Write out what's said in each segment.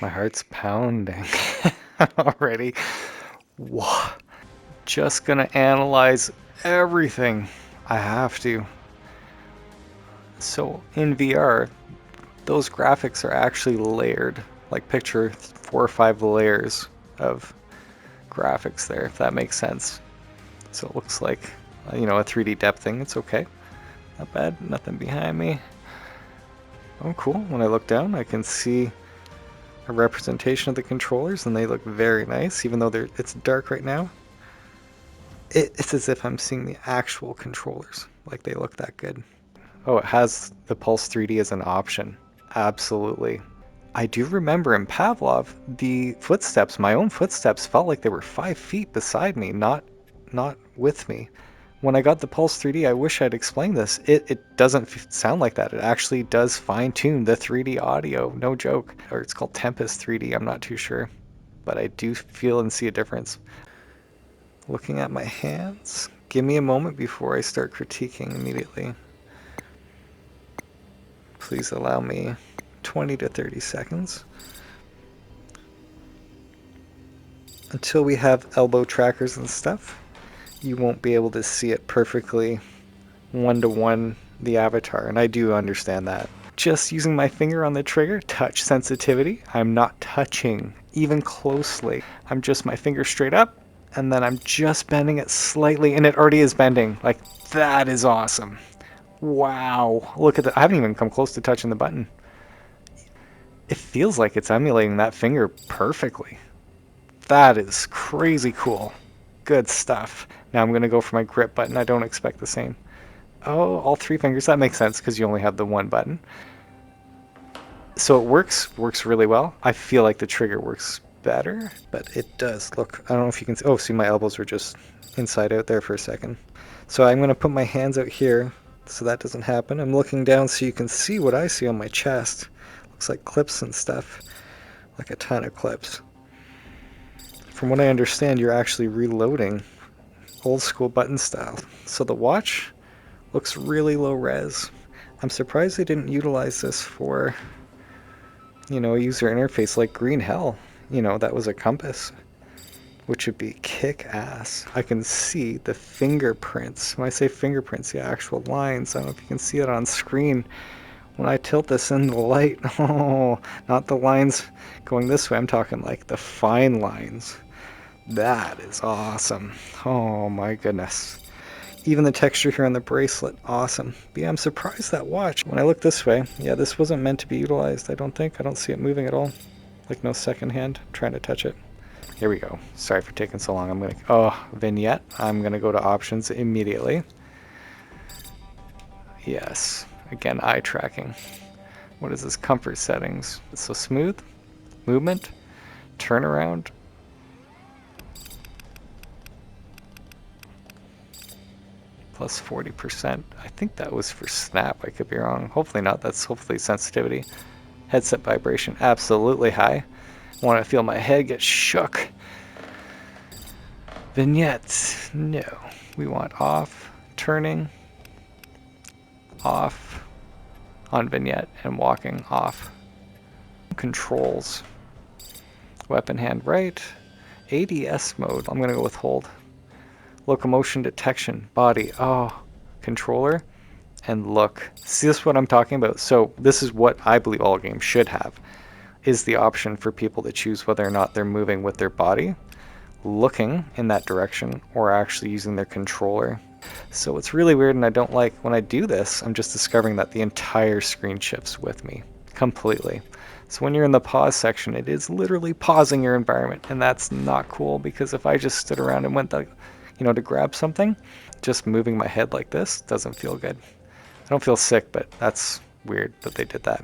My heart's pounding already. Whoa. Just gonna analyze everything. I have to. So in VR, those graphics are actually layered. Like picture 4 or 5 layers of graphics there, if that makes sense. So it looks like, you know, a 3D depth thing. It's okay. Not bad. Nothing behind me. Oh, cool. When I look down, I can see a representation of the controllers, and they look very nice, even though it's dark right now. It's as if I'm seeing the actual controllers. Like, they look that good. Oh, it has the Pulse 3D as an option. Absolutely. I do remember in Pavlov, the footsteps, my own footsteps, felt like they were 5 feet beside me, not with me. When I got the Pulse 3D, I wish I'd explained this. It doesn't sound like that. It actually does fine-tune the 3D audio, no joke. Or it's called Tempest 3D, I'm not too sure. But I do feel and see a difference. Looking at my hands, give me a moment before I start critiquing immediately. Please allow me 20 to 30 seconds. Until we have elbow trackers and stuff, you won't be able to see it perfectly one-to-one the avatar, and I do understand that. Just using my finger on the trigger, touch sensitivity, I'm not touching even closely. I'm just my finger straight up, and then I'm just bending it slightly, and it already is bending. Like, that is awesome. Wow, look at that. I haven't even come close to touching the button. It feels like it's emulating that finger perfectly. That is crazy cool. Good stuff. Now I'm going to go for my grip button. I don't expect the same. Oh, all 3 fingers. That makes sense because you only have the 1 button. So it works really well. I feel like the trigger works better, but it does. Look, I don't know if you can see. Oh, see, my elbows were just inside out there for a second. So I'm going to put my hands out here so that doesn't happen. I'm looking down so you can see what I see on my chest. Looks like clips and stuff, like a ton of clips. From what I understand, you're actually reloading old school button style. So the watch looks really low res. I'm surprised they didn't utilize this for, you know, a user interface like Green Hell. You know, that was a compass, which would be kick-ass. I can see the fingerprints. When I say fingerprints, the actual lines. I don't know if you can see it on screen. When I tilt this in the light, oh, not the lines going this way. I'm talking like the fine lines. That is awesome. Oh my goodness. Even the texture here on the bracelet, awesome. But yeah, I'm surprised that watch. When I look this way, yeah, this wasn't meant to be utilized, I don't think. I don't see it moving at all. Like no second hand, trying to touch it. Here we go. Sorry for taking so long. I'm gonna, oh, vignette. I'm gonna go to options immediately. Yes, again, eye tracking. What is this? Comfort settings. So smooth, movement, turnaround. Plus 40%. I think that was for snap. I could be wrong. Hopefully not. That's hopefully sensitivity. Headset vibration, absolutely high. I want to feel my head get shook. Vignettes, no. We want off, turning, off, on vignette, and walking off. Controls. Weapon hand right. ADS mode. I'm going to go with hold. Locomotion detection, body, oh, controller, and look. See, this is what I'm talking about. So this is what I believe all games should have, is the option for people to choose whether or not they're moving with their body, looking in that direction, or actually using their controller. So it's really weird, and I don't like when I do this, I'm just discovering that the entire screen shifts with me completely. So when you're in the pause section, it is literally pausing your environment, and that's not cool, because if I just stood around and went to, you know, to grab something, just moving my head like this doesn't feel good. I don't feel sick, but that's weird that they did that.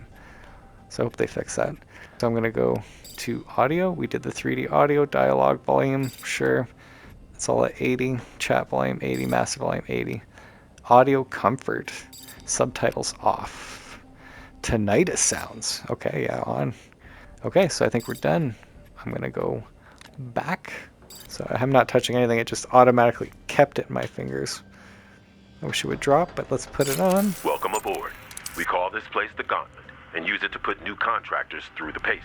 So I hope they fix that. So I'm gonna go to audio. We did the 3D audio, dialogue volume, sure. It's all at 80, chat volume 80, master volume 80. Audio comfort, subtitles off. Tinnitus sounds, okay, yeah, on. Okay, so I think we're done. I'm gonna go back. So I'm not touching anything, it just automatically kept it in my fingers. I wish it would drop, but let's put it on. Welcome aboard. We call this place the Gauntlet and use it to put new contractors through the paces.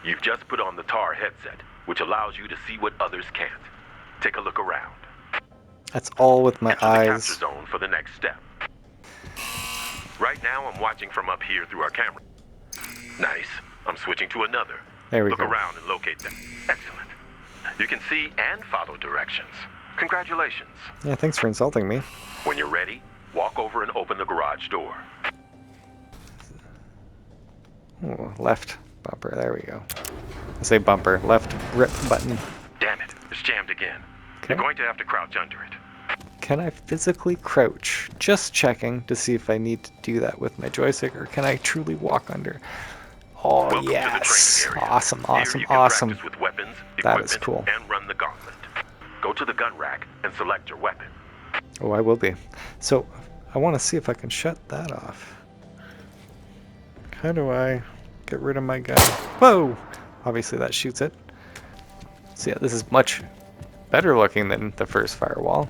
You've just put on the TAR headset, which allows you to see what others can't. Take a look around. That's all with my Enter the eyes. capture zone for the next step. Right now, I'm watching from up here through our camera. Nice. I'm switching to another. There we Look go. around and locate them. Excellent. You can see and follow directions. Congratulations. Yeah, thanks for insulting me. When you're ready, walk over and open the garage door. Ooh, left bumper. There we go. I say bumper. Left grip button. Damn it, it's jammed again. Okay. You're going to have to crouch under it. Can I physically crouch? Just checking to see if I need to do that with my joystick, or can I truly walk under? Oh, Welcome yes. to the training area. Awesome, Here awesome, you can awesome. practice with weapons, That is equipment, cool. and run the gauntlet. Go to the gun rack and select your weapon. Oh, I will be. So, I want to see if I can shut that off. How do I get rid of my gun? Whoa! Obviously that shoots it. So yeah, this is much better looking than the first Firewall,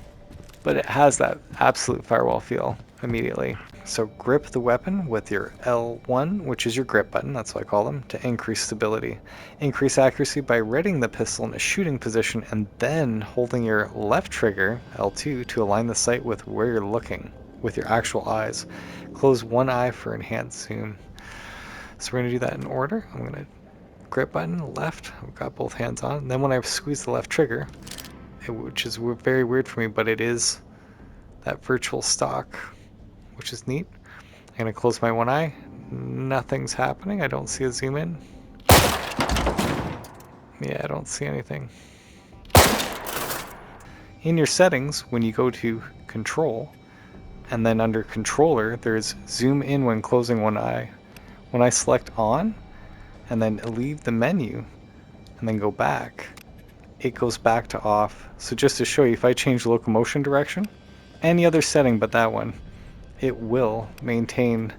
but it has that absolute Firewall feel immediately. So grip the weapon with your L1, which is your grip button, that's what I call them, to increase stability. Increase accuracy by readying the pistol in a shooting position and then holding your left trigger, L2, to align the sight with where you're looking, with your actual eyes. Close one eye for enhanced zoom. So we're going to do that in order. I'm going to grip button, left, I've got both hands on, and then when I squeeze the left trigger, which is very weird for me, but it is that virtual stock, which is neat. I'm going to close my one eye. Nothing's happening. I don't see a zoom in. Yeah, I don't see anything. In your settings, when you go to control, and then under controller, there's zoom in when closing one eye. When I select on, and then leave the menu, and then go back, it goes back to off. So just to show you, if I change locomotion direction, any other setting but that one, it will maintain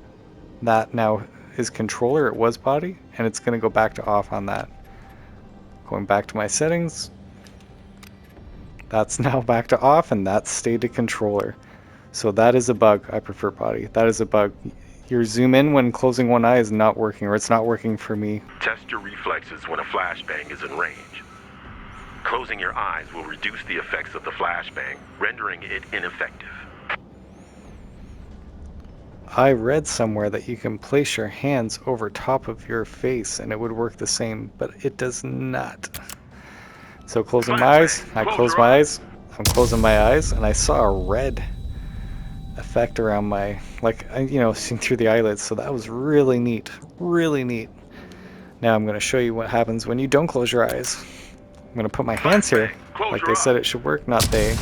that now is controller, it was body, and it's going to go back to off on that. Going back to my settings, that's now back to off, and that's stayed to controller. So that is a bug. I prefer body. That is a bug. Your zoom in when closing one eye is not working, or it's not working for me. Test your reflexes when a flashbang is in range. Closing your eyes will reduce the effects of the flashbang, rendering it ineffective. I read somewhere that you can place your hands over top of your face and it would work the same, but it does not. So closing my eyes, I close my eyes, I'm closing my eyes, and I saw a red effect around my, like, you know, seeing through the eyelids, so that was really neat, really neat. Now I'm going to show you what happens when you don't close your eyes. I'm going to put my hands here, like they said it should work, not they,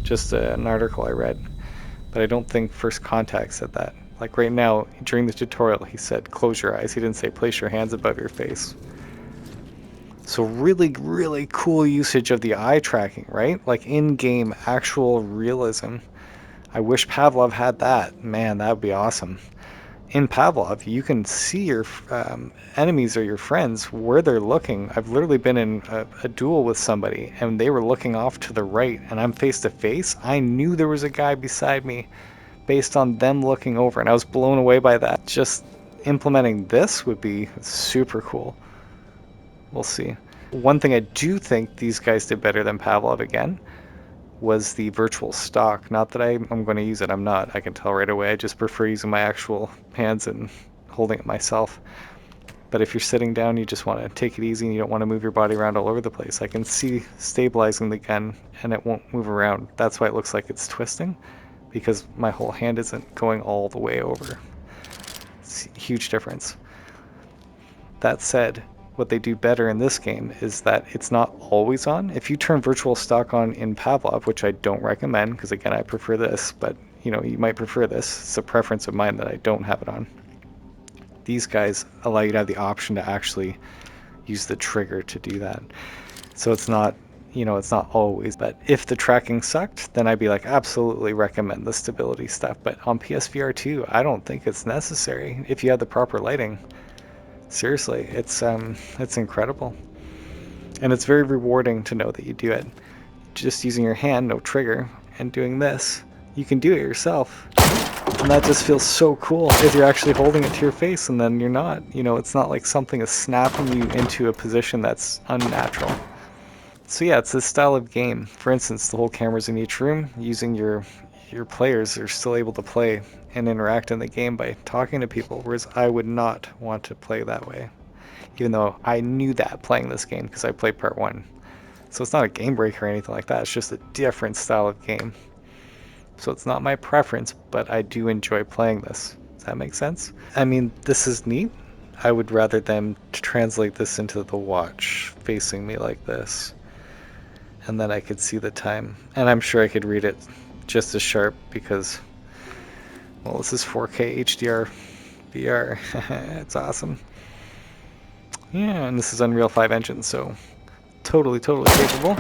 just an article I read. But I don't think First Contact said that. Like right now, during the tutorial, he said close your eyes. He didn't say place your hands above your face. So really, really cool usage of the eye tracking, right? Like in-game actual realism. I wish Pavlov had that. Man, that would be awesome. In Pavlov, you can see your enemies or your friends where they're looking. I've literally been in a duel with somebody and they were looking off to the right and I'm face to face. I knew there was a guy beside me based on them looking over, and I was blown away by that. Just implementing this would be super cool. We'll see. One thing I do think these guys did better than Pavlov again was the virtual stock. Not that I'm going to use it, I'm not. I can tell right away. I just prefer using my actual hands and holding it myself. But if you're sitting down, you just want to take it easy and you don't want to move your body around all over the place. I can see stabilizing the gun and it won't move around. That's why it looks like it's twisting, because my whole hand isn't going all the way over. It's a huge difference. That said, what they do better in this game is that it's not always on. If you turn virtual stock on in Pavlov, which I don't recommend, because again I prefer this, but you know, you might prefer this. It's a preference of mine that I don't have it on. These guys allow you to have the option to actually use the trigger to do that. So it's not, you know, it's not always, but if the tracking sucked, then I'd be like, absolutely recommend the stability stuff. But on PS VR2, I don't think it's necessary if you have the proper lighting. Seriously, it's incredible, and it's very rewarding to know that you do it just using your hand, no trigger, and doing this. You can do it yourself. And that just feels so cool if you're actually holding it to your face and then you're not. You know, it's not like something is snapping you into a position that's unnatural. So yeah, it's this style of game. For instance, the whole camera's in each room. Using your players are still able to play and interact in the game by talking to people, whereas I would not want to play that way. Even though I knew that playing this game because I played part 1. So it's not a game breaker or anything like that, it's just a different style of game. So it's not my preference, but I do enjoy playing this. Does that make sense? I mean, this is neat. I would rather them translate this into the watch facing me like this. And then I could see the time. And I'm sure I could read it just as sharp because, well, this is 4K HDR VR. It's awesome. Yeah, and this is Unreal 5 engine, so totally capable.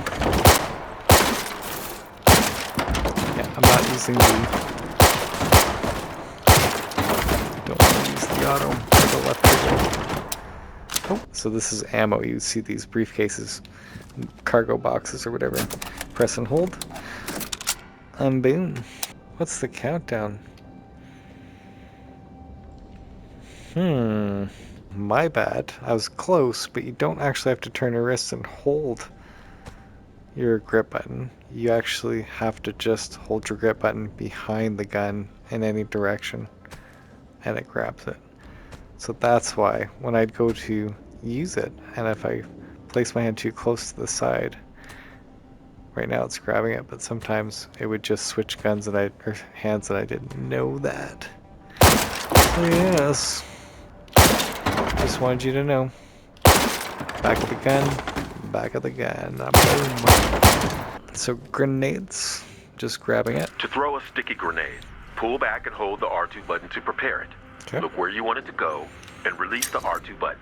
Yeah, I'm not using the... Don't want to use the auto or the left trigger. Oh, so this is ammo. You see these briefcases, cargo boxes or whatever. Press and hold. And boom. What's the countdown? My bad. I was close, but you don't actually have to turn your wrist and hold your grip button. You actually have to just hold your grip button behind the gun in any direction, and it grabs it. So that's why when I'd go to use it, and if I place my hand too close to the side, right now it's grabbing it, but sometimes it would just switch guns and or hands and I didn't know that. So yes. Just wanted you to know. Back of the gun, back of the gun. Boom. So grenades, just grabbing it. To throw a sticky grenade, pull back and hold the R2 button to prepare it. Okay. Look where you want it to go and release the R2 button.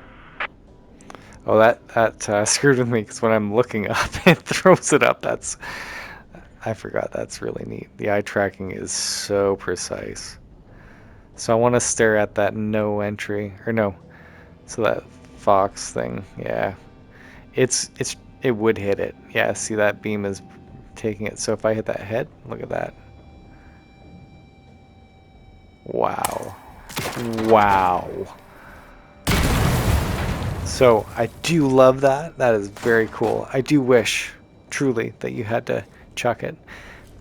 Oh, that screwed with me because when I'm looking up, it throws it up. I forgot. That's really neat. The eye tracking is so precise. So I want to stare at that no entry or no. So that fox thing, yeah. It would hit it. Yeah, see that beam is taking it. So if I hit that head, look at that. Wow. Wow. So I do love that. That is very cool. I do wish, truly, that you had to chuck it.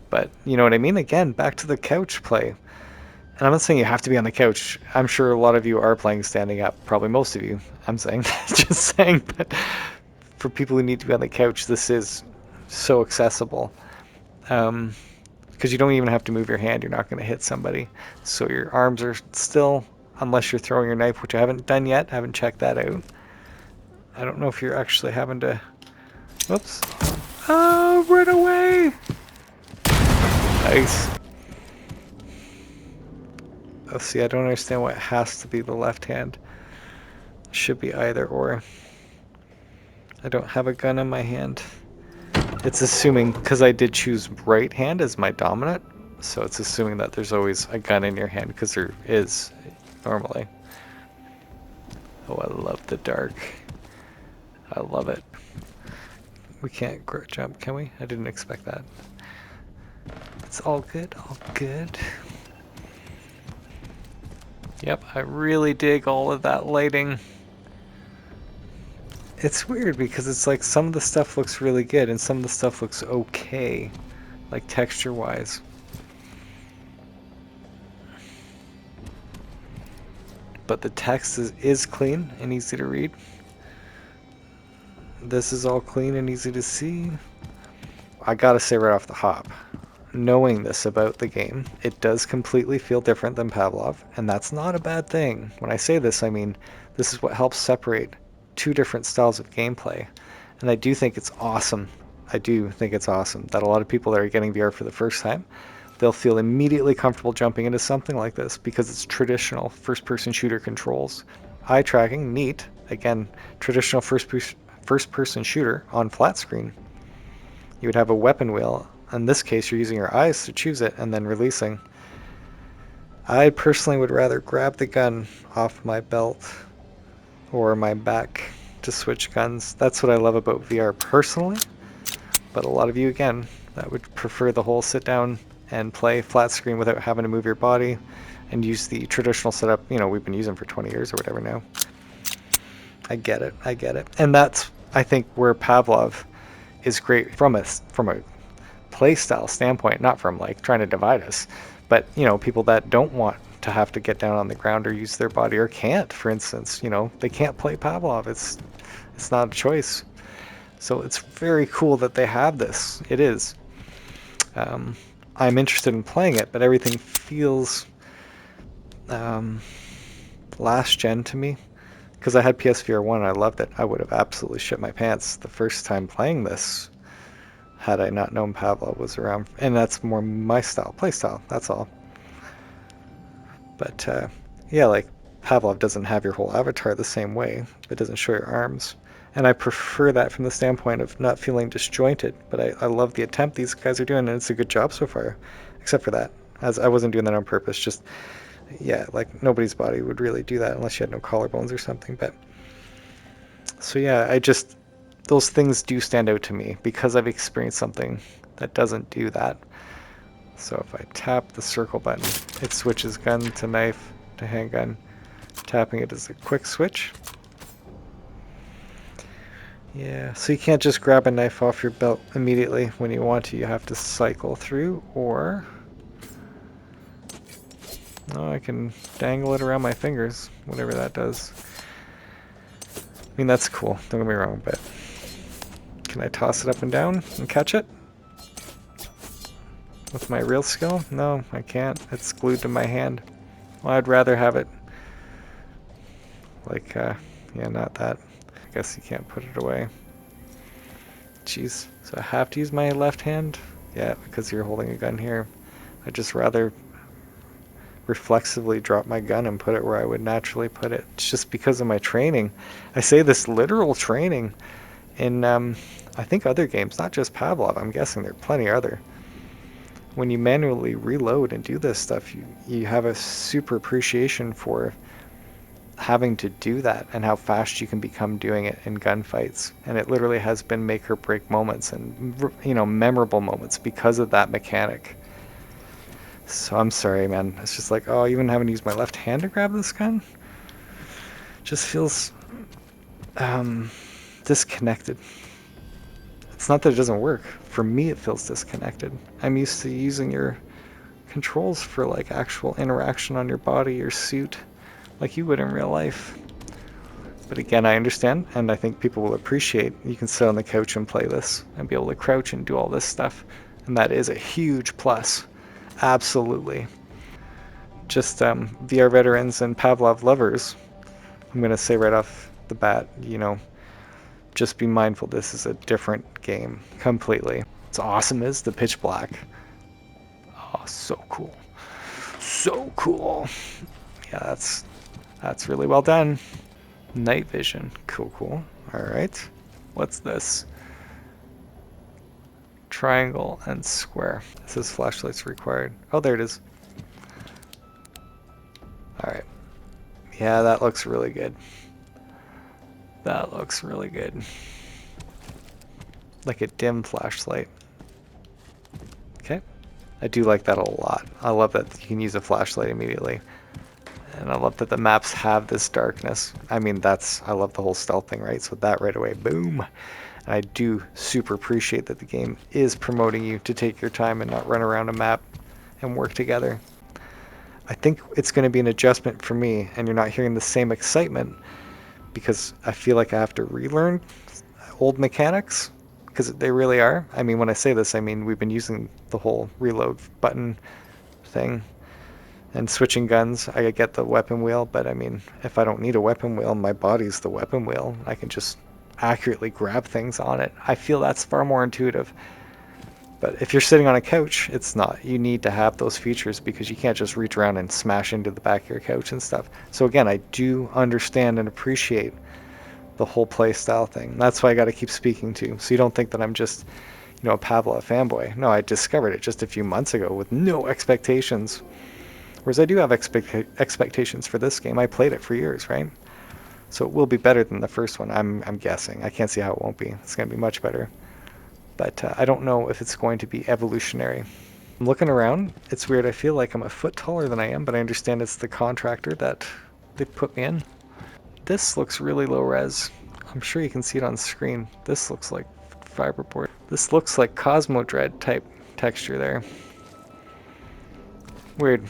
But you know what I mean? Again, back to the couch play. And I'm not saying you have to be on the couch. I'm sure a lot of you are playing standing up. Probably most of you, I'm saying. Just saying. But for people who need to be on the couch, this is so accessible. Because you don't even have to move your hand. You're not going to hit somebody. So your arms are still, unless you're throwing your knife, which I haven't done yet. I haven't checked that out. I don't know if you're actually having to... Whoops. Oh, run away! Nice. Oh, see, I don't understand why it has to be the left hand. It should be either or. I don't have a gun in my hand. It's assuming, because I did choose right hand as my dominant, so it's assuming that there's always a gun in your hand, because there is normally. Oh, I love the dark. I love it. We can't jump, can we? I didn't expect that. It's all good, all good. Yep, I really dig all of that lighting. It's weird because it's like some of the stuff looks really good and some of the stuff looks okay, like texture-wise. But the text is clean and easy to read. This is all clean and easy to see. I gotta say right off the hop, knowing this about the game, it does completely feel different than Pavlov, and that's not a bad thing. When I say this, I mean this is what helps separate two different styles of gameplay, and I do think it's awesome. I do think it's awesome that a lot of people that are getting VR for the first time, they'll feel immediately comfortable jumping into something like this because it's traditional first-person shooter controls. Eye tracking, neat. Again, traditional first-person shooter on flat screen. You would have a weapon wheel. In this case, you're using your eyes to choose it and then releasing. I personally would rather grab the gun off my belt or my back to switch guns. That's what I love about VR personally. But a lot of you, again, that would prefer the whole sit down and play flat screen without having to move your body and use the traditional setup, we've been using for 20 years or whatever now. I get it. I get it. And that's, I think, where Pavlov is great from a play style standpoint, not from like trying to divide us, but people that don't want to have to get down on the ground or use their body, or can't, for instance, they can't play Pavlov. It's not a choice. So it's very cool that they have this. It is. I'm interested in playing it, but everything feels last gen to me. Because I had PS VR1 and I loved it. I would have absolutely shit my pants the first time playing this had I not known Pavlov was around. And that's more my style, play style, that's all. But yeah, like Pavlov doesn't have your whole avatar the same way. It doesn't show your arms. And I prefer that from the standpoint of not feeling disjointed. But I love the attempt these guys are doing, and it's a good job so far. Except for that. As I wasn't doing that on purpose, just, yeah, like nobody's body would really do that unless you had no collarbones or something. But so yeah, those things do stand out to me because I've experienced something that doesn't do that. So if I tap the circle button, it switches gun to knife to handgun. Tapping it is a quick switch. Yeah, so you can't just grab a knife off your belt immediately when you want to. You have to cycle through, or oh, I can dangle it around my fingers, whatever that does. I mean, that's cool, don't get me wrong, but can I toss it up and down and catch it? With my real skill? No, I can't. It's glued to my hand. Well, I'd rather have it like, yeah, not that. I guess you can't put it away. Jeez, so I have to use my left hand? Yeah, because you're holding a gun here. I'd just rather reflexively drop my gun and put it where I would naturally put it. It's just because of my training. I say this literal training in, I think other games, not just Pavlov. I'm guessing there are plenty other. When you manually reload and do this stuff, you have a super appreciation for having to do that and how fast you can become doing it in gunfights. And it literally has been make or break moments and, memorable moments because of that mechanic. So I'm sorry, man. It's just like, oh, even having to use my left hand to grab this gun just feels disconnected. It's not that it doesn't work. For me, it feels disconnected. I'm used to using your controls for like actual interaction on your body, your suit, like you would in real life. But again, I understand, and I think people will appreciate you can sit on the couch and play this and be able to crouch and do all this stuff. And that is a huge plus. Absolutely. Just VR veterans and Pavlov lovers, I'm going to say right off the bat, just be mindful this is a different game completely. What's awesome is the pitch black. Oh, so cool. So cool. Yeah, that's really well done. Night vision. Cool, cool. Alright. What's this? Triangle and square. It says flashlights required. Oh, there it is. Alright. Yeah, that looks really good. That looks really good. Like a dim flashlight. Okay. I do like that a lot. I love that you can use a flashlight immediately. And I love that the maps have this darkness. I mean, I love the whole stealth thing, right? So that right away, boom. And I do super appreciate that the game is promoting you to take your time and not run around a map and work together. I think it's going to be an adjustment for me, and you're not hearing the same excitement because I feel like I have to relearn old mechanics, because they really are. I mean, when I say this, I mean we've been using the whole reload button thing and switching guns. I get the weapon wheel, but I mean, if I don't need a weapon wheel, my body's the weapon wheel. I can just accurately grab things on it. I feel that's far more intuitive. But if you're sitting on a couch, it's not. You need to have those features because you can't just reach around and smash into the back of your couch and stuff. So again, I do understand and appreciate the whole play style thing. That's why I got to keep speaking to. So you don't think that I'm just, a Pavlov fanboy. No, I discovered it just a few months ago with no expectations. Whereas I do have expectations for this game. I played it for years, right? So it will be better than the first one, I'm guessing. I can't see how it won't be. It's going to be much better. But I don't know if it's going to be evolutionary. I'm looking around. It's weird. I feel like I'm a foot taller than I am, but I understand it's the contractor that they put me in. This looks really low res. I'm sure you can see it on screen. This looks like fiberboard. This looks like Cosmo Dread type texture there. Weird.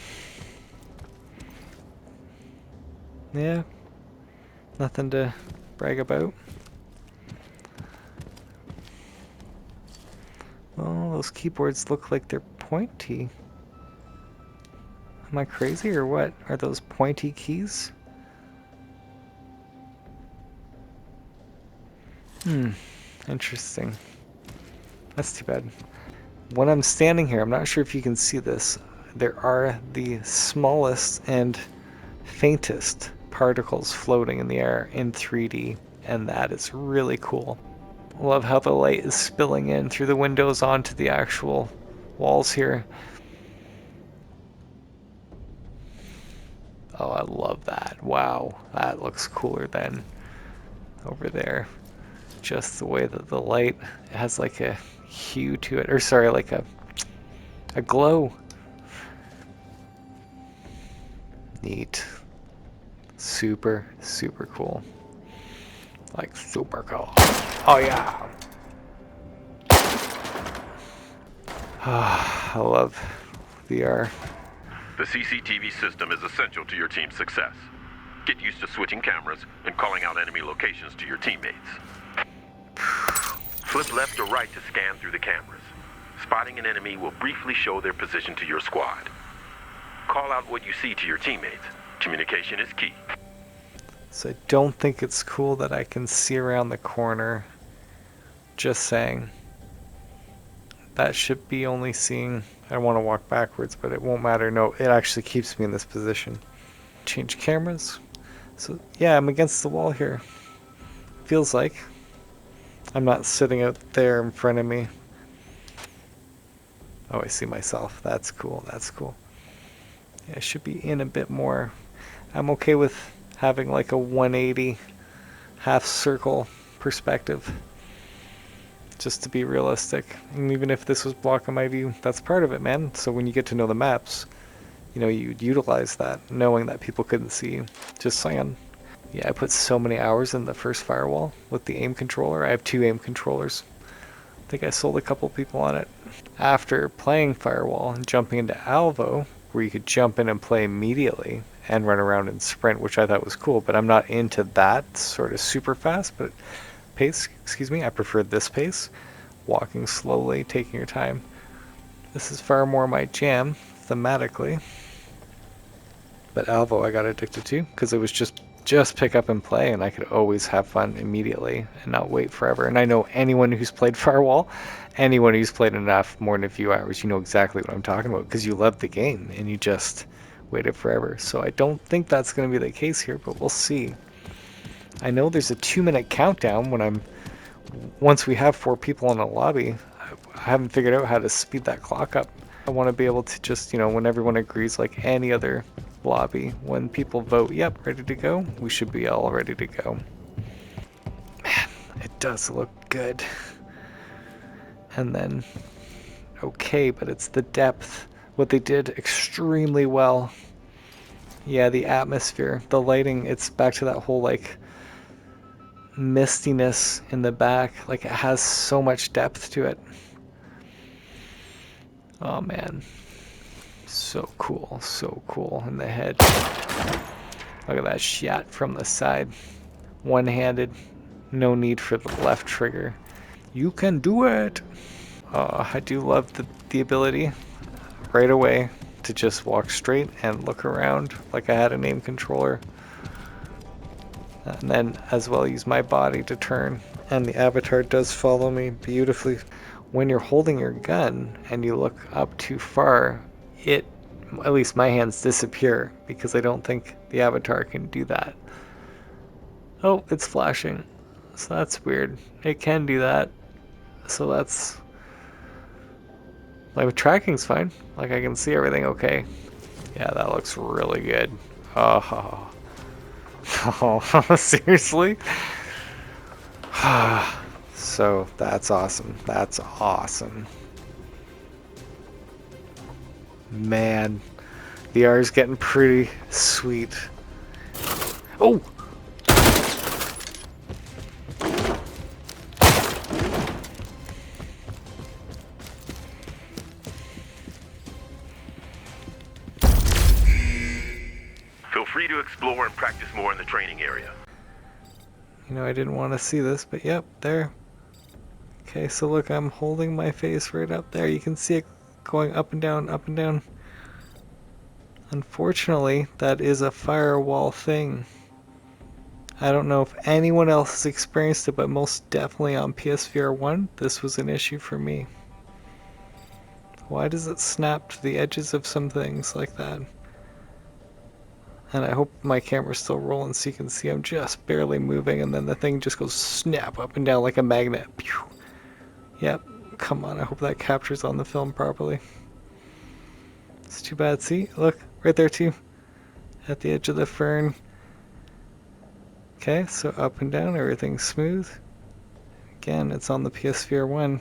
Yeah, nothing to brag about. Well, those keyboards look like they're pointy. Am I crazy or what? Are those pointy keys? Interesting. That's too bad. When I'm standing here, I'm not sure if you can see this. There are the smallest and faintest particles floating in the air in 3D, and that is really cool. Love how the light is spilling in through the windows onto the actual walls here. Oh, I love that. Wow, that looks cooler than over there. Just the way that the light has like a hue to it, or sorry, like a glow. Neat. Super, super cool. Like super cool. Oh yeah. I love VR. The CCTV system is essential to your team's success. Get used to switching cameras and calling out enemy locations to your teammates. Flip left or right to scan through the cameras. Spotting an enemy will briefly show their position to your squad. Call out what you see to your teammates. Communication is key. So I don't think it's cool that I can see around the corner. Just saying. That should be only seeing... I want to walk backwards, but it won't matter. No, it actually keeps me in this position. Change cameras. So yeah, I'm against the wall here. Feels like. I'm not sitting out there in front of me. Oh, I see myself. That's cool. That's cool. Yeah, I should be in a bit more. I'm okay with having like a 180 half circle perspective. Just to be realistic. And even if this was blocking my view, that's part of it, man. So when you get to know the maps, you know, you'd utilize that, knowing that people couldn't see you. Just saying. Yeah, I put so many hours in the first Firewall with the aim controller. I have 2 aim controllers. I think I sold a couple people on it. After playing Firewall and jumping into Alvo, where you could jump in and play immediately and run around and sprint, which I thought was cool, but I'm not into that sort of super fast, but pace, excuse me, I prefer this pace. Walking slowly, taking your time. This is far more my jam, thematically. But Alvo I got addicted to, because it was just pick up and play, and I could always have fun immediately and not wait forever. And I know anyone who's played Firewall, anyone who's played enough, more than a few hours, you know exactly what I'm talking about, because you love the game, and you just waited forever. So I don't think that's going to be the case here, but we'll see. I know there's a 2-minute countdown when once we have 4 people in a lobby. I haven't figured out how to speed that clock up. I want to be able to just, you know, when everyone agrees, like any other lobby, when people vote, yep, ready to go, we should be all ready to go. Man, it does look good. And then, okay, but it's the depth. What they did extremely well. Yeah, the atmosphere, the lighting, it's back to that whole, like, mistiness in the back. Like, it has so much depth to it. Oh man, so cool, so cool. In the head, look at that shot from the side, one-handed, no need for the left trigger. You can do it. I do love the ability right away to just walk straight and look around like I had an aim controller, and then as well use my body to turn, and the avatar does follow me beautifully. When you're holding your gun and you look up too far, at least my hands disappear, because I don't think the avatar can do that. Oh, it's flashing. So that's weird. It can do that. So that's... like, tracking's fine. Like, I can see everything okay. Yeah, that looks really good. Oh, oh seriously? So that's awesome. That's awesome. Man, VR is getting pretty sweet. Oh! Feel free to explore and practice more in the training area. You know, I didn't want to see this, but yep, there. Okay, so look, I'm holding my face right up there. You can see it going up and down, up and down. Unfortunately, that is a firewall thing. I don't know if anyone else has experienced it, but most definitely on PSVR1, this was an issue for me. Why does it snap to the edges of some things like that? And I hope my camera's still rolling so you can see I'm just barely moving, and then the thing just goes snap up and down like a magnet. Pew. Yep, come on, I hope that captures on the film properly. It's too bad. See, look, right there too, at the edge of the fern. Okay, so up and down, everything's smooth. Again, it's on the PSVR1.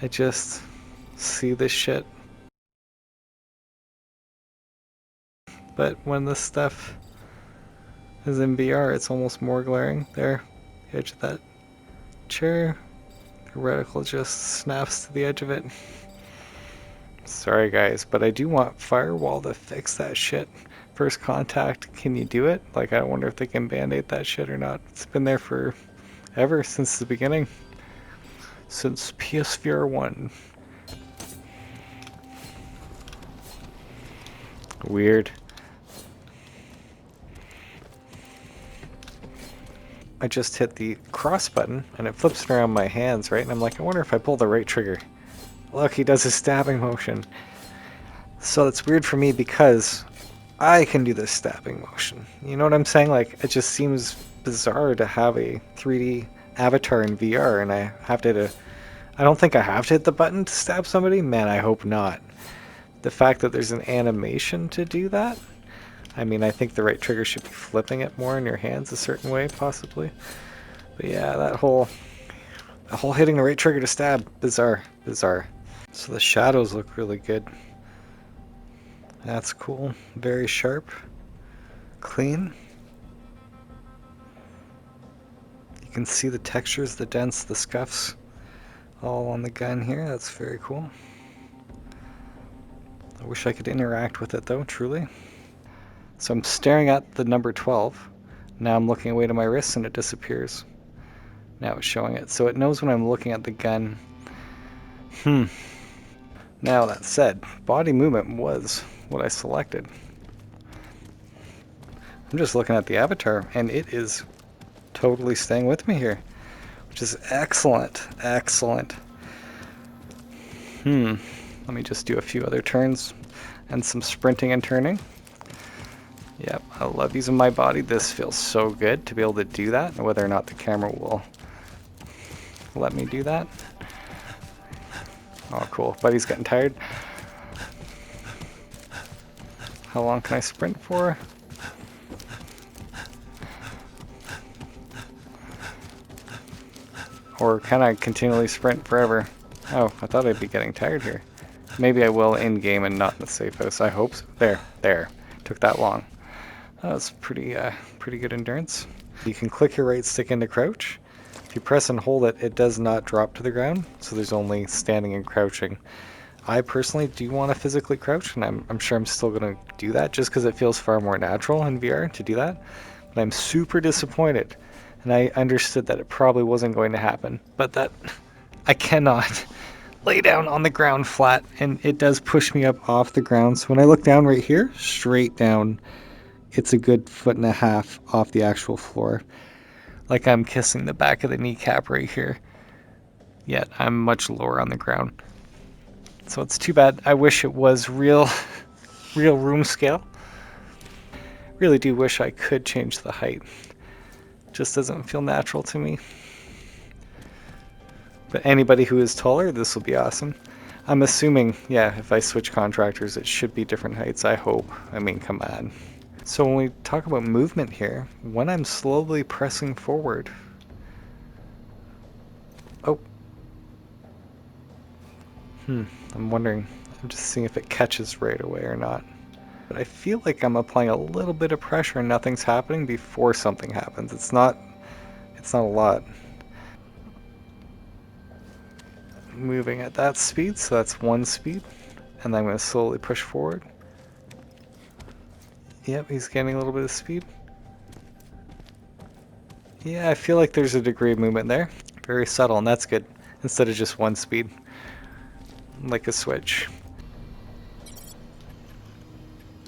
I just see this shit. But when this stuff is in VR, it's almost more glaring. There, the edge of that chair. The reticle just snaps to the edge of it. Sorry guys, but I do want Firewall to fix that shit. First contact, can you do it? Like, I wonder if they can band-aid that shit or not. It's been there for ever, since the beginning. Since PSVR1. Weird. I just hit the cross button and it flips it around my hands, right? And I'm like, I wonder if I pull the right trigger. Look, he does his stabbing motion. So it's weird for me because I can do this stabbing motion. You know what I'm saying? Like, it just seems bizarre to have a 3D avatar in VR and I have to I don't think I have to hit the button to stab somebody. Man, I hope not. The fact that there's an animation to do that, I mean, I think the right trigger should be flipping it more in your hands a certain way, possibly. But yeah, that whole hitting the right trigger to stab, bizarre, bizarre. So the shadows look really good. That's cool. Very sharp, clean. You can see the textures, the dents, the scuffs, all on the gun here. That's very cool. I wish I could interact with it though, truly. So I'm staring at the number 12. Now I'm looking away to my wrist and it disappears. Now it's showing it. So it knows when I'm looking at the gun. Now that said, body movement was what I selected. I'm just looking at the avatar and it is totally staying with me here, which is excellent, excellent. Let me just do a few other turns and some sprinting and turning. Yep, I love using my body. This feels so good to be able to do that, whether or not the camera will let me do that. Oh, cool. Buddy's getting tired. How long can I sprint for? Or can I continually sprint forever? Oh, I thought I'd be getting tired here. Maybe I will in-game and not in the safe house. I hope so. There. Took that long. That was pretty good endurance. You can click your right stick into crouch. If you press and hold it, it does not drop to the ground, so there's only standing and crouching. I personally do want to physically crouch, and I'm sure I'm still going to do that just because it feels far more natural in VR to do that. But I'm super disappointed, and I understood that it probably wasn't going to happen, but that I cannot lay down on the ground flat, and it does push me up off the ground. So when I look down right here, straight down, it's a good 1.5 feet off the actual floor. Like I'm kissing the back of the kneecap right here. Yet I'm much lower on the ground. So it's too bad. I wish it was real room scale. Really do wish I could change the height. Just doesn't feel natural to me. But anybody who is taller, this will be awesome. I'm assuming, yeah, if I switch contractors, it should be different heights, I hope. I mean, come on. So when we talk about movement here, when I'm slowly pressing forward... Oh. I'm wondering. I'm just seeing if it catches right away or not. But I feel like I'm applying a little bit of pressure and nothing's happening before something happens. It's not a lot. Moving at that speed, so that's one speed. And then I'm going to slowly push forward. Yep, he's getting a little bit of speed. Yeah, I feel like there's a degree of movement there. Very subtle, and that's good. Instead of just one speed. Like a switch.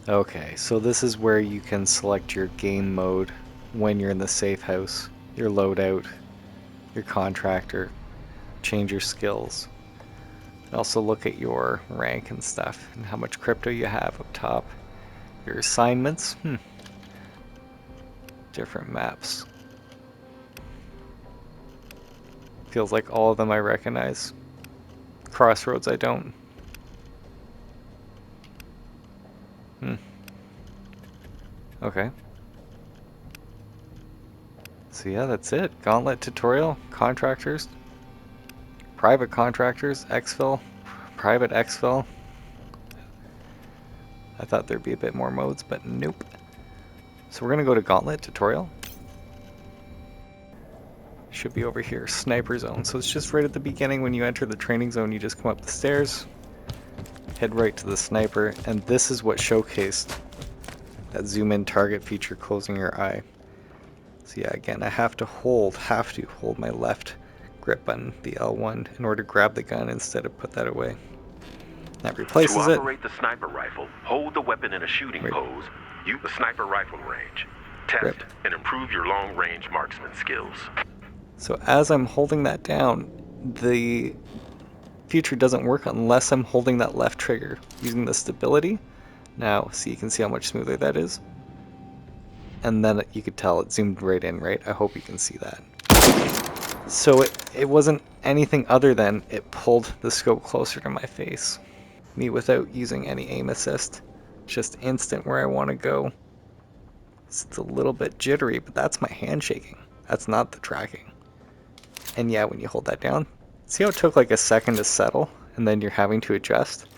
Okay, so this is where you can select your game mode when you're in the safe house. Your loadout, your contractor, change your skills. And also look at your rank and stuff, and how much crypto you have up top. Your assignments, different maps. Feels like all of them I recognize. Crossroads I don't. Okay. So yeah, that's it. Gauntlet tutorial, contractors, private contractors, exfil, private exfil. I thought there'd be a bit more modes, but nope. So we're gonna go to Gauntlet tutorial. Should be over here, sniper zone. So it's just right at the beginning when you enter the training zone, you just come up the stairs, head right to the sniper, and this is what showcased that zoom in target feature closing your eye. So yeah, again, I have to hold my left grip button, the L1, in order to grab the gun instead of put that away. That replaces it. To operate the sniper rifle, hold the weapon in a shooting pose, use the sniper rifle range. Test Grip. and improve your long-range marksman skills. So as I'm holding that down, the feature doesn't work unless I'm holding that left trigger using the stability. Now, so you can see how much smoother that is. And then you could tell it zoomed right in, right? I hope you can see that. So it wasn't anything other than it pulled the scope closer to my face. Me without using any aim assist. Just instant where I want to go. It's a little bit jittery, but that's my hand shaking. That's not the tracking. And yeah, when you hold that down, see how it took like a second to settle, and then you're having to adjust?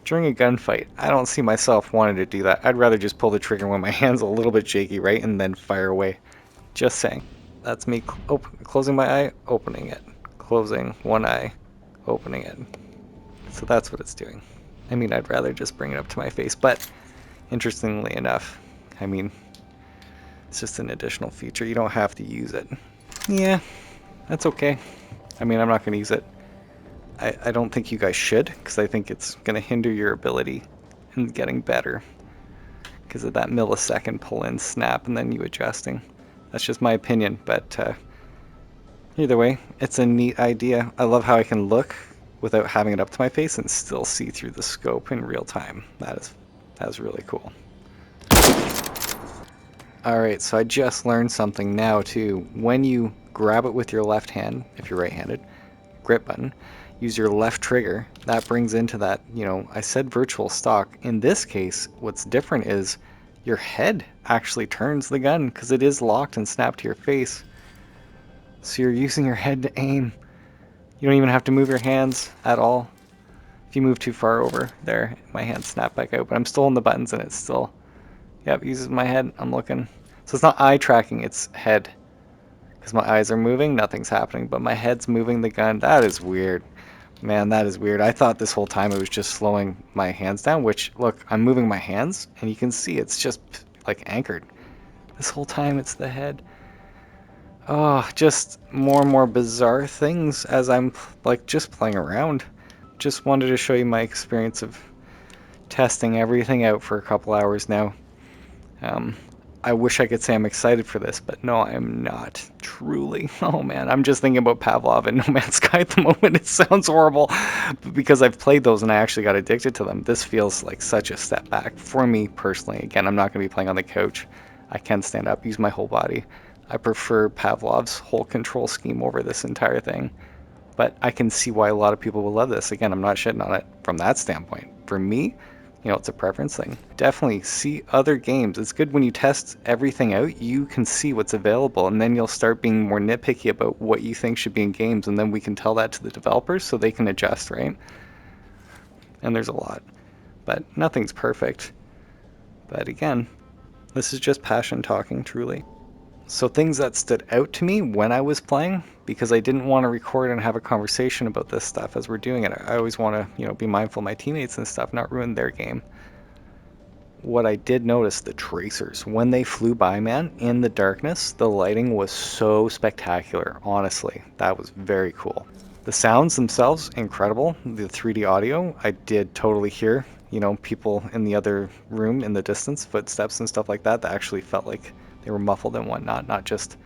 During a gunfight, I don't see myself wanting to do that. I'd rather just pull the trigger when my hand's a little bit shaky, right? And then fire away. Just saying. That's me closing my eye, opening it. Closing one eye, opening it. So that's what it's doing. I mean, I'd rather just bring it up to my face, but interestingly enough, I mean, it's just an additional feature. You don't have to use it. Yeah, that's okay. I mean, I'm not going to use it. I don't think you guys should, because I think it's going to hinder your ability in getting better. Because of that millisecond pull-in snap and then you adjusting. That's just my opinion, but either way, it's a neat idea. I love how I can look without having it up to my face and still see through the scope in real time. That is really cool. Alright, so I just learned something now too. When you grab it with your left hand, if you're right-handed, grip button, use your left trigger, that brings into that, I said virtual stock. In this case, what's different is your head actually turns the gun because it is locked and snapped to your face. So you're using your head to aim. You don't even have to move your hands at all. If you move too far over, there, my hand snapped back out, but I'm still on the buttons and it's still, yep, uses my head, I'm looking. So it's not eye tracking, it's head. Because my eyes are moving, nothing's happening, but my head's moving the gun. That is weird. Man, that is weird. I thought this whole time it was just slowing my hands down, which, look, I'm moving my hands, and you can see it's just, like, anchored. This whole time it's the head. Oh, just more and more bizarre things as I'm, like, just playing around. Just wanted to show you my experience of testing everything out for a couple hours now. I wish I could say I'm excited for this, but no, I'm not. Truly. Oh man, I'm just thinking about Pavlov and No Man's Sky at the moment. It sounds horrible, but because I've played those and I actually got addicted to them, this feels like such a step back for me personally. Again, I'm not going to be playing on the couch. I can stand up, use my whole body. I prefer Pavlov's whole control scheme over this entire thing, but I can see why a lot of people will love this. Again, I'm not shitting on it from that standpoint. For me, it's a preference thing. Definitely see other games. It's good when you test everything out, you can see what's available, and then you'll start being more nitpicky about what you think should be in games, and then we can tell that to the developers so they can adjust, right? and there's a lot. But nothing's perfect. But again, this is just passion talking, truly. So things that stood out to me when I was playing, because I didn't want to record and have a conversation about this stuff as we're doing it. I always want to, be mindful of my teammates and stuff, not ruin their game. What I did notice, the tracers, when they flew by, man, in the darkness, the lighting was so spectacular. Honestly, that was very cool. The sounds themselves, incredible. The 3D audio, I did totally hear, people in the other room in the distance, footsteps and stuff like that, that actually felt like they were muffled and whatnot, not just,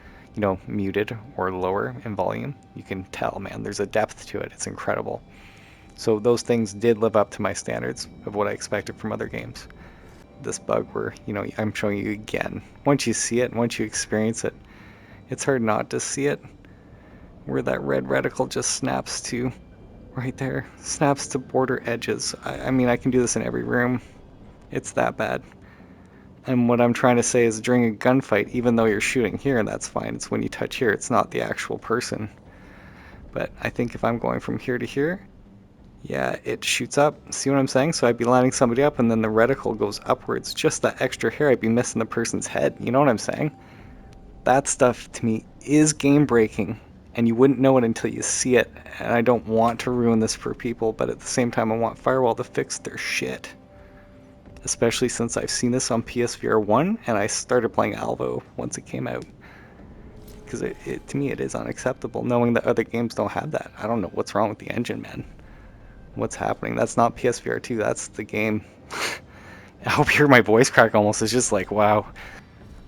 muted or lower in volume. You can tell, man, there's a depth to it. It's incredible. So those things did live up to my standards of what I expected from other games. This bug where, I'm showing you again. Once you see it, once you experience it, it's hard not to see it. Where that red reticle just snaps to, right there, snaps to border edges. I mean, I can do this in every room. It's that bad. And what I'm trying to say is during a gunfight, even though you're shooting here, that's fine. It's when you touch here, it's not the actual person. But I think if I'm going from here to here, yeah, it shoots up. See what I'm saying? So I'd be lining somebody up and then the reticle goes upwards. Just that extra hair, I'd be missing the person's head. You know what I'm saying? That stuff to me is game breaking. And you wouldn't know it until you see it. And I don't want to ruin this for people, but at the same time, I want Firewall to fix their shit. Especially since I've seen this on PS VR1 and I started playing Alvo once it came out. Because to me, it is unacceptable knowing that other games don't have that. I don't know what's wrong with the engine, man. What's happening? That's not PS VR2, that's the game. I hope you hear my voice crack almost. It's just like, wow.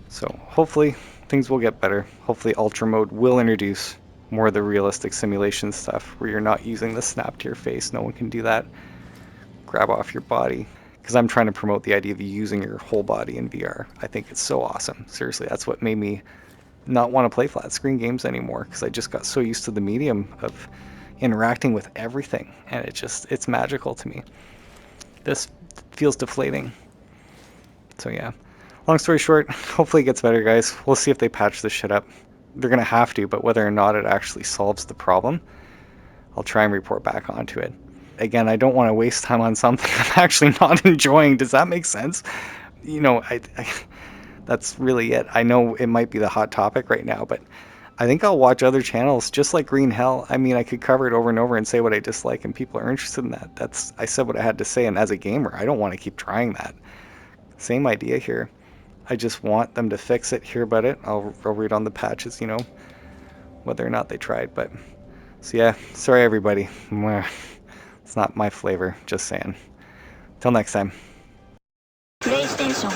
So hopefully things will get better. Hopefully Ultra Mode will introduce more of the realistic simulation stuff where you're not using the snap to your face. No one can do that. Grab off your body. Because I'm trying to promote the idea of using your whole body in VR. I think it's so awesome. Seriously, that's what made me not want to play flat screen games anymore, because I just got so used to the medium of interacting with everything, and it's magical to me. This feels deflating. So yeah, long story short, hopefully it gets better, guys. We'll see if they patch this shit up. They're gonna have to, but whether or not it actually solves the problem, I'll try and report back onto it. Again, I don't want to waste time on something I'm actually not enjoying. Does that make sense? That's really it. I know it might be the hot topic right now, but I think I'll watch other channels just like Green Hell. I mean, I could cover it over and over and say what I dislike, and people are interested in that. I said what I had to say, and as a gamer, I don't want to keep trying that. Same idea here. I just want them to fix it, hear about it. I'll read on the patches, whether or not they tried. But so yeah, sorry everybody. It's not my flavor. Just saying. Till next time. PlayStation